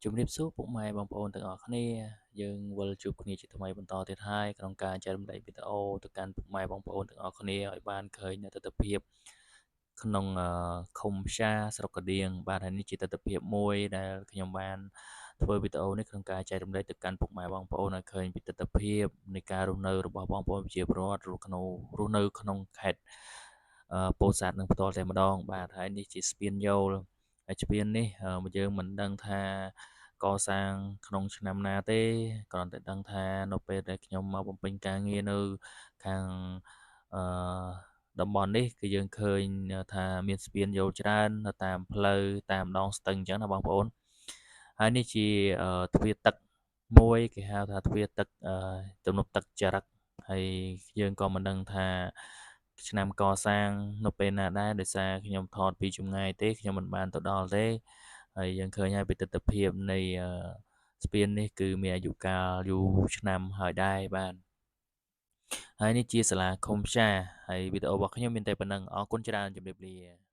ជំរាបសួរពុកម៉ែបងប្អូនទាំងអស់គ្នាយើងវិលជួបគ្នាជាថ្មីបន្តទៀតហើយក្នុងការចែករំលែកវីដេអូទៅកាន់ពុកម៉ែបងប្អូនទាំងអស់គ្នាឲ្យបានឃើញនូវទស្សនវិជ្ជាក្នុងឃុំផ្សារស្រុកកណ្ដៀងបាទហើយនេះជាទស្សនវិជ្ជាមួយដែលខ្ញុំបានធ្វើវីដេអូនេះក្នុងការចែករំលែកទៅកាន់ពុកម៉ែបងប្អូនឲ្យឃើញពីទស្សនវិជ្ជានៃការរស់នៅរបស់បងប្អូនប្រជាពលរដ្ឋរស់នៅក្នុងខេត្តពោធិ៍សាត់នឹងផ្ទាល់តែម្ដងបាទហើយនេះជាស្ពានយោលហើយស្ពាននេះយើងមិនដឹងថាកសាងក្នុងឆ្នាំណាទេគ្រាន់តែដឹងថានៅពេលដែលខ្ញុំមកបំពេញការងារនៅខាងអឺតំបន់នេះគឺយើងឃើញថាមានស្ពានយោលច្រើននៅតាមផ្លូវតាមដងស្ទឹងអញ្ចឹងណាបងប្អូនហើយនេះជាទ្វារទឹកមួយគេហៅថាទ្វារទឹកទំនប់ទឹកចរិតហើយយើងក៏មិនដឹងថាឆ្នាំកសាងនៅពេលណាដែរដោយសារខ្ញុំថតពីចម្ងាយទេខ្ញុំមិនបានទៅដល់ទេហើយយើងឃើញហើយពីទស្សនវិជ្ជានៃស្ពាននេះគឺមានអាយុកាលយូរឆ្នាំហើយដែរបាទហើយនេះជាសាលាឃុំផ្សារហើយវីដេអូរបស់ខ្ញុំមានតែប៉ុណ្្នឹងអរគុណច្រើនជម្រាបលា